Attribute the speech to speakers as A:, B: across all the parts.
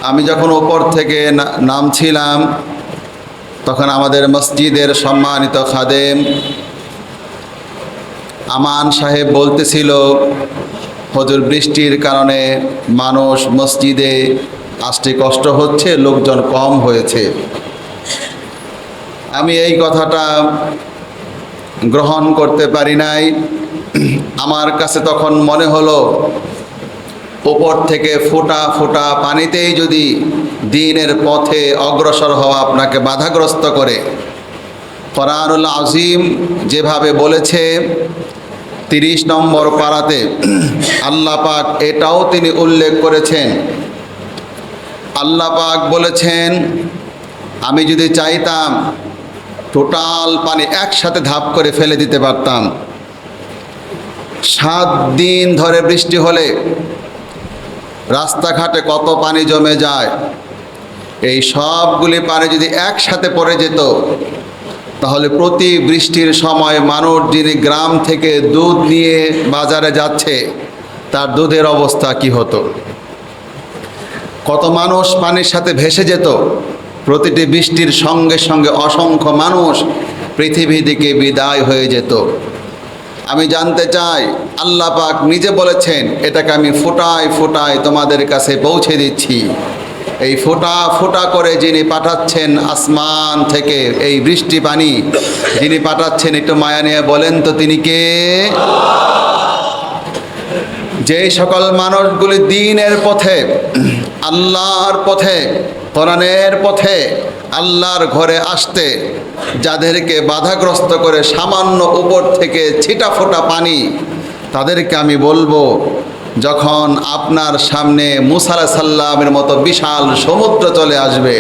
A: আমি যখন উপর থেকে নামছিলাম তখন আমাদের মসজিদের সম্মানিত খাদেম আমান সাহেব বলতেছিল, হুজুর বৃষ্টির কারণে মানুষ মসজিদে আসতে কষ্ট হচ্ছে, লোকজন কম হয়েছে। আমি এই কথাটা গ্রহণ করতে পারি নাই। আমার কাছে তখন মনে হলো, উপর থেকে ফোঁটা ফোঁটা পানিতেই যদি দ্বীনের পথে অগ্রসর হওয়া আপনাকে বাধাগ্রস্ত করে, কোরআনুল আজিম যেভাবে বলেছে 30 নম্বর পারাতে আল্লাহ পাক এটাও তিনি উল্লেখ করেছেন। আল্লাহ পাক বলেছেন, আমি যদি চাইতাম টোটাল পানি একসাথে ধাপ করে ফেলে দিতে পারতাম। 7 দিন ধরে বৃষ্টি হলে রাস্তাঘাটে কত পানি জমে যায়, এই সবগুলি পানি যদি একসাথে পড়ে যেত তাহলে প্রতি বৃষ্টির সময় মানুষ যিনি গ্রাম থেকে দুধ নিয়ে বাজারে যাচ্ছে তার দুধের অবস্থা কি হতো। কত মানুষ পানির সাথে ভেসে যেত। প্রতিটি বৃষ্টির সঙ্গে সঙ্গে অসংখ্য মানুষ পৃথিবী থেকে বিদায় হয়ে যেত। আমি জানতে চাই, আল্লাহ পাক নিজে বলেছেন, এটাকে আমি ফোঁটায় ফোঁটায় তোমাদের কাছে পৌঁছে দিচ্ছি। এই ফোঁটা ফোঁটা করে যিনি পাঠাচ্ছেন আসমান থেকে এই বৃষ্টি পানি, যিনি পাঠাচ্ছেন, একটু মায়া নিয়ে বলেন তো তিনি কে? যেই সকল মানুষগুলি দ্বীনের পথে, আল্লাহর পথে, কোরআনের পথে, আল্লাহর ঘরে আসতে যাদেরকে বাধাগ্রস্ত করে সামান্য উপর থেকে ছিটা ফোঁটা পানি, তাদেরকে আমি বলবো, যখন আপনার সামনে মুসা আলাইহিস সালামের মতো বিশাল সমুদ্র চলে আসবে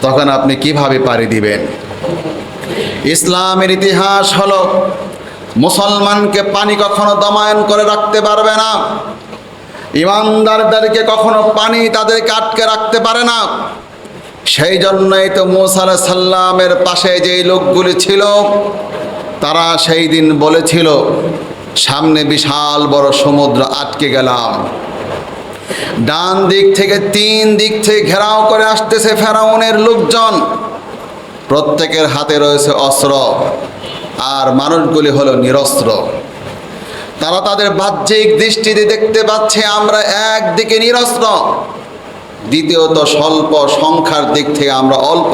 A: তখন আপনি কিভাবে পাড়ি দিবেন? ইসলামের ইতিহাস হলো, মুসলমানকে পানি কখনো দমায়ন করে রাখতে পারবে না। ইমানদারদেরকে কখনো পানি তাদেরকে আটকে রাখতে পারে না। সেই জন্যই তো মুসা আলাইহিস সালামের পাশে যেই লোকগুলি ছিল তারা সেই দিন বলেছিল, সামনে বিশাল বড় সমুদ্র, আটকে গেলাম। ডান দিক থেকে 3 দিক থেকে ঘেরাও করে আসতেছে ফেরাউনের লোকজন, প্রত্যেকের হাতে রয়েছে অস্ত্র, আর মানুষগুলি হলো নিরস্ত্র। তারা তাদের বাহ্যিক দৃষ্টিতে দেখতে পাচ্ছে আমরা একদিকে নিরস্ত্র, দ্বিতীয়ত স্বল্প সংখ্যার দিক থেকে আমরা অল্প।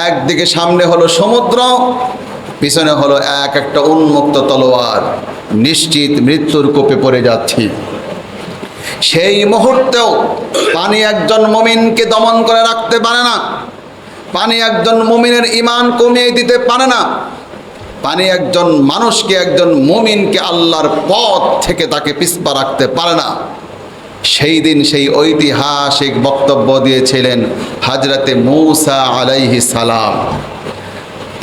A: একদিকে সামনে হলো সমুদ্র, পিছনে হলো একটা উন্মুক্ত তলোয়ার, নিশ্চিত মৃত্যুর কোপে পড়ে যাচ্ছি। সেই মুহূর্তেও পানি একজন মুমিনকে দমন করে রাখতে পারে না। পানি একজন মুমিনের ঈমান কমিয়ে দিতে পারে না। পানি একজন মানুষকে, একজন মুমিনকে আল্লাহর পথ থেকে তাকে পিছপা রাখতে পারে না। সেই দিন সেই ঐতিহাসিক বক্তব্য দিয়েছিলেন হযরতে মূসা আলাইহিস সালাম।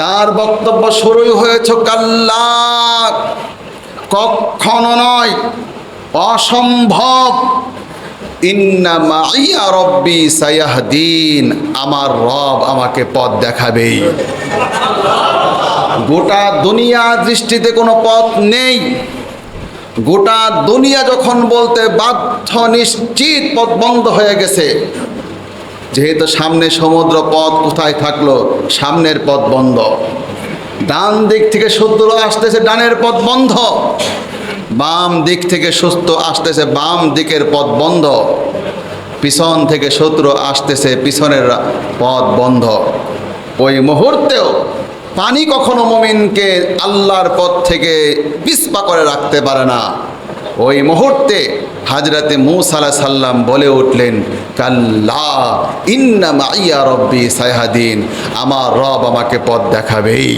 A: তার বক্তব্য শুরুই হয়েছে, কাল্লা, কখনো নয়, অসম্ভব, ইন্না মাইয়া রব্বি সায়াহদিন, আমার রব আমাকে পথ দেখাবেই। গোটা দুনিয়া দৃষ্টিতে কোনো পথ নেই। গোটা দুনিয়া যখন বলতে বাধ্য, নিশ্চিত পথ বন্ধ হয়ে গেছে। যেহেতু সামনে সমুদ্র, পথ কোথায় থাকলো? সামনের পথ বন্ধ। ডান দিক থেকে শত্রু আসতেছে, ডানের পথ বন্ধ। বাম দিক থেকে শত্রু আসতেছে, বাম দিকের পথ বন্ধ। পিছন থেকে শত্রু আসতেছে, পিছনের পথ বন্ধ। ওই মুহূর্তেও পানি কখনো মুমিনকে আল্লাহর পথ থেকে পিছপা করে রাখতে পারে না। ওই মুহূর্তে হযরতে মূসা আলাইহিস সালাম বলে উঠলেন, কাল্লা ইন্না মাইয়া রব্বি সায়াহদিন, আমার রব আমাকে পথ দেখাবেই।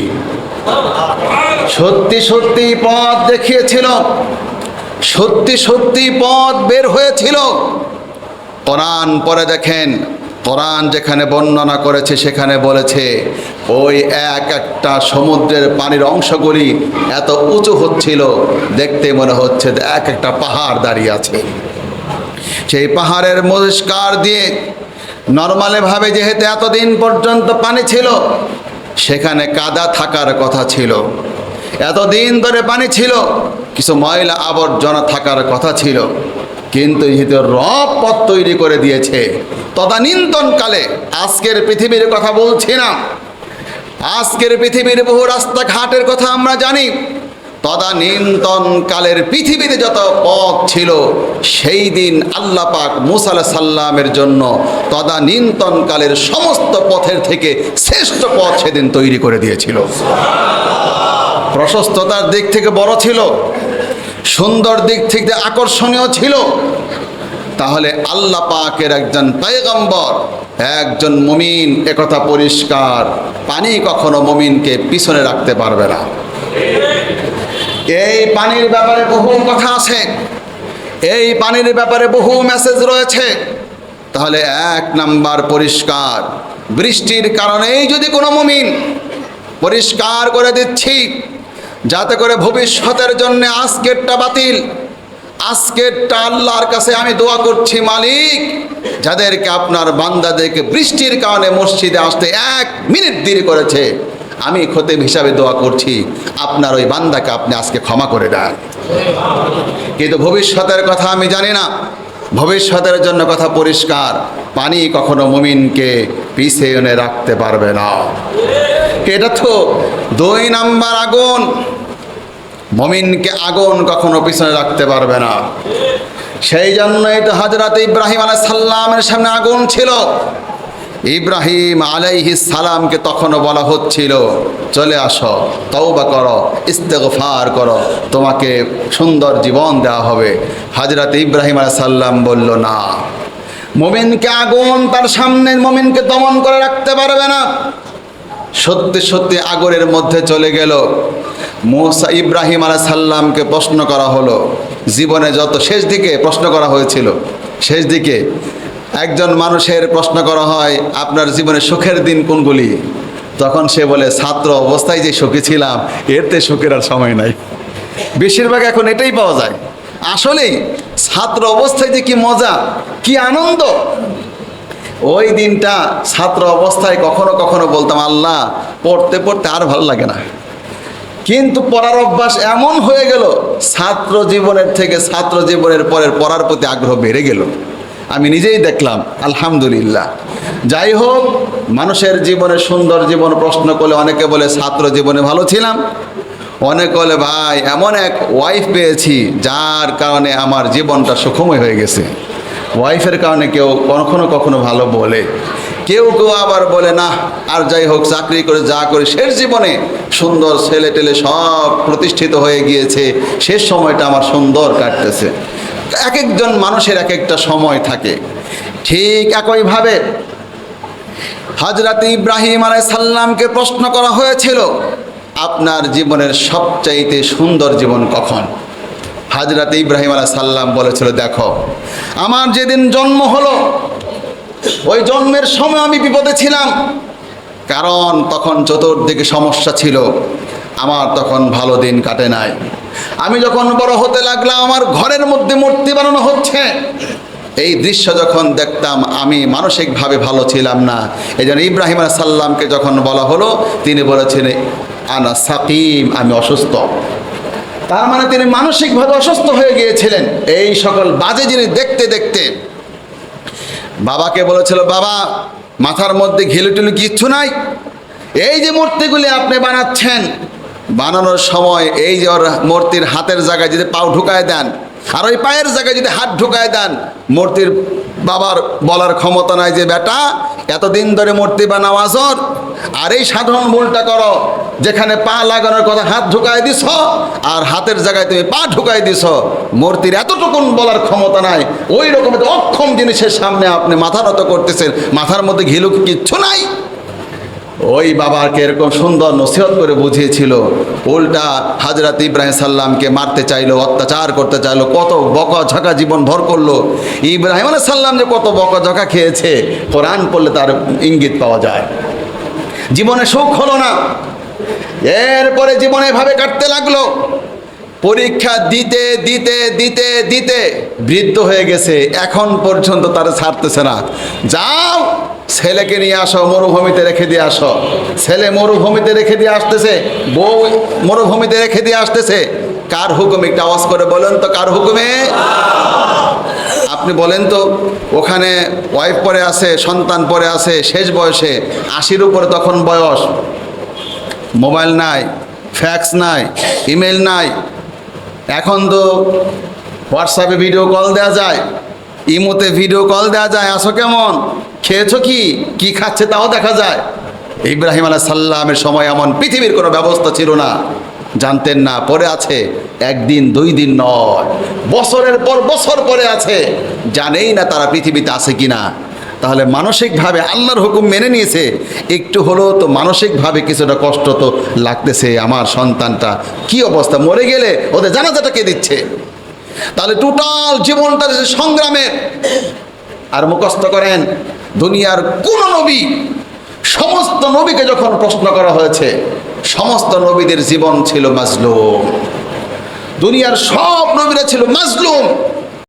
A: সত্যি সত্যি পথ দেখিয়েছিল, সত্যি সত্যি পথ বের হয়েছিল। কোরআন পড়ে দেখেন, কোরআন যেখানে বর্ণনা করেছে সেখানে বলেছে ওই একটা সমুদ্রের পানির অংশগুলি এত উঁচু হচ্ছিল, দেখতে মনে হচ্ছে একটা পাহাড় দাঁড়িয়ে আছে। সেই পাহাড়ের মধ্যিকার দিয়ে নর্মালিভাবে যেহেতু এতদিন পর্যন্ত পানি ছিল, সেখানে কাদা থাকার কথা ছিল। এতদিন ধরে পানি ছিল, কিছু ময়লা আবর্জনা থাকার কথা ছিল। কিন্তু যেহেতু রব পথ তৈরি করে দিয়েছে, তদানীন্তনকালে, আজকের পৃথিবীর কথা বলছি না, আজকের পৃথিবীর বহু রাস্তাঘাটের কথা আমরা জানি, তদানীন্তনকালের পৃথিবীতে যত পথ ছিল, সেই দিন আল্লাহ পাক মূসা আলাইহিস সালামের জন্য তদানীন্তনকালের সমস্ত পথের থেকে শ্রেষ্ঠ পথ সেদিন তৈরি করে দিয়েছিল। প্রশস্ততার দিক থেকে বড় ছিল, সুন্দর দিক থেকে আকর্ষণীয় ছিল। তাহলে আল্লাহ পাকের একজন পয়গম্বর, একজন মুমিন, একথা পরিষ্কার, পানি কখনো মুমিনকে পিছনে রাখতে পারবে না। এই পানির ব্যাপারে বহু কথা আছে, এই পানির ব্যাপারে বহু মেসেজ রয়েছে। তাহলে এক নাম্বার পরিষ্কার, বৃষ্টির কারণেই যদি কোনো মুমিন, পরিষ্কার করে দিচ্ছি, যাতে করে ভবিষ্যতের জন্য আজকেরটা বাতিল, আজকেরটা আল্লাহর কাছে আমি দোয়া করছি, মালিক যাদেরকে আপনার বান্দাদেরকে বৃষ্টির কারণে মসজিদে আসতে 1 মিনিট দেরি করেছে, আমি খতিব হিসাবে দোয়া করছি আপনার ওই বান্দাকে আপনি আজকে ক্ষমা করে দেন। কিন্তু ভবিষ্যতের কথা আমি জানি না, ভবিষ্যতের জন্য কথা পরিষ্কার, পানি কখনো মুমিনকে পিছনে রাখতে পারবে না। এটা তো 2 নাম্বার আগুন, মুমিনকে আগুন কখনো পিছনে রাখতে পারবে না। সেই জন্যই তো হযরত ইব্রাহিম আলাইহিস সালামের সামনে আগুন ছিল। ইব্রাহিম আলাইহিস সালামকে তখনও বলা হচ্ছিল, চলে আসো, তওবা করো, ইস্তেগফার করো, তোমাকে সুন্দর জীবন দেওয়া হবে। হযরত ইব্রাহিম আলাইহিস সালাম বলল, না, মুমিনকে আগুন তার সামনের মুমিনকে দমন করে রাখতে পারবে না। সত্যি সত্যি আগুনের মধ্যে চলে গেল। মুসা ইব্রাহিম আলাইহিস সালামকে প্রশ্ন করা হলো, জীবনে যত শেষ দিকে প্রশ্ন করা হয়েছিল, শেষ দিকে একজন মানুষের প্রশ্ন করা হয়, আপনার জীবনে সুখের দিন কোনগুলি? তখন সে বলে, ছাত্র অবস্থায় যে সুখী ছিলাম, এরতে সুখের আর সময় নাই। বেশিরভাগ এখন এটাই পাওয়া যায়। আসলেই ছাত্র অবস্থায় যে কি মজা, কি আনন্দ! ওই দিনটা ছাত্র অবস্থায় কখনো কখনো বলতাম, আল্লাহ পড়তে পড়তে আর ভালো লাগে না, কিন্তু পড়ার অভ্যাস এমন হয়ে গেল, ছাত্র জীবনের থেকে ছাত্র জীবনের পরের পড়ার প্রতি আগ্রহ বেড়ে গেল। আমি নিজেই দেখলাম, আলহামদুলিল্লাহ। যাই হোক, মানুষের জীবনে সুন্দর জীবন প্রশ্ন করলে অনেকে বলে ছাত্র জীবনে ভালো ছিলাম, অনেকে বলে ভাই এমন এক ওয়াইফ পেয়েছি যার কারণে আমার জীবনটা সুখময় হয়ে গেছে। ওয়াইফের কারণে কেউ কখনো কখনো ভালো বলে, কেউ কেউ আবার বলে না, আর যাই হোক চাকরি করে যা করে শেষ জীবনে সুন্দর ছেলে টেলে সব প্রতিষ্ঠিত হয়ে গিয়েছে, শেষ সময়টা আমার সুন্দর কাটতেছে। এক একজন মানুষের এক একটা সময় থাকে। ঠিক একইভাবে হযরত ইব্রাহিম আলাইহিস সালামকে প্রশ্ন করা হয়েছিল, আপনার জীবনের সবচাইতে সুন্দর জীবন কখন? হযরত ইব্রাহিম আলাইহিস সালাম বলেছিল, দেখো, আমার যেদিন জন্ম হলো ওই জন্মের সময় আমি বিপদে ছিলাম, কারণ তখন চতুর্দিকে সমস্যা ছিল, আমার তখন ভালো দিন কাটে নাই। আমি যখন বড় হতে লাগলাম, আমার ঘরের মধ্যে মূর্তি বানানো হচ্ছে, এই দৃশ্য যখন দেখতাম আমি মানসিকভাবে ভালো ছিলাম না। এই জন্য ইব্রাহিম আলাইহিস সালামকে যখন বলা হলো, তিনি বলেছেন, আনা সাকিম, আমি অসুস্থ। তার মানে তিনি মানসিকভাবে অসুস্থ হয়ে গিয়েছিলেন। এই সকল বাজে জিনিস দেখতে দেখতে বাবাকে বলেছিল, বাবা মাথার মধ্যে ঘিলুটুলু কিচ্ছু নাই, এই যে মূর্তিগুলি আপনি বানাচ্ছেন, বানানোর সময় এই যে ওর মূর্তির হাতের জায়গায় যদি পাও ঢুকায় দেন আর ওই পায়ের জায়গায় যদি হাত ঢুকায় দেন, মূর্তির বাবার বলার ক্ষমতা নাই যে বেটা এতদিন ধরে মূর্তি বানাও আজর, আর এই সাধারণ ভুলটা করো, যেখানে পা লাগানোর কথা হাত ঢুকায় দিছ আর হাতের জায়গায় তুমি পা ঢুকাই দিছ, মূর্তির এতটুকুন বলার ক্ষমতা নাই। ওই রকম অক্ষম জিনিসের সামনে আপনি মাথা নত করতেছেন, মাথার মধ্যে ঘিলুক কিচ্ছু নাই। ওই বাবাকে এরকম সুন্দর নসিহত করে বুঝিয়েছিল, উল্টা হযরত ইব্রাহিম সাল্লামকে মারতে চাইলো, অত্যাচার করতে চাইলো, কত বকাঝকা জীবন ভর করলো। ইব্রাহিম আলাইহিস সালাম যে কত বকাঝকা খেয়েছে কোরআন পড়লে তার ইঙ্গিত পাওয়া যায়। জীবনে সুখ হলো না, এরপরে জীবনে এভাবে কাটতে লাগলো। পরীক্ষা দিতে দিতে দিতে দিতে বৃদ্ধ হয়ে গেছে, এখন পর্যন্ত তার ছাড়তেছে না। যাও ছেলেকে নিয়ে আসো, মরুভূমিতে রেখে দিয়ে আসো। ছেলে মরুভূমিতে রেখে দিয়ে আসতেছে, বউ মরুভূমিতে রেখে দিয়ে আসতেছে। কার হুকুমে? একটা আওয়াজ করে বলেন তো, কার হুকুমে? আপনি বলেন তো, ওখানে ওয়াইফ পরে আছে, সন্তান পরে আছে, শেষ বয়সে 80-র উপরে তখন বয়স, মোবাইল নাই, ফ্যাক্স নাই, ইমেল নাই, এখন তো হোয়াটসঅ্যাপে ভিডিও কল দেওয়া যায়, ইমোতে ভিডিও কল দেওয়া যায়, আসো কেমন, খেয়েছো কি, কি খাচ্ছে তাও দেখা যায়। ইব্রাহিম আলাইহিস সালামের সময় এমন পৃথিবীর কোনো ব্যবস্থা ছিল না, জানতেন না। পরে আছে, একদিন 2 দিন নয়, বছরের পর বছর পরে আছে, জানেই না তারা পৃথিবীতে আছে কিনা। তাহলে মানসিকভাবে আল্লাহর হুকুম মেনে নিয়েছে, একটু হলেও তো মানসিকভাবে কিছুটা কষ্ট তো লাগতেছে। আমার সন্তানটা কি অবস্থা, মরে গেলে ওদের জানাজাটা কে দিচ্ছে? তাহলে টোটাল জীবনটা সংগ্রামে। আর মুখস্থ করেন, দুনিয়ার কোন নবী, সমস্ত নবীকে যখন প্রশ্ন করা হয়েছে, সমস্ত নবীদের জীবন ছিল মাজলুম। দুনিয়ার সব নবীরা ছিল মাজলুম।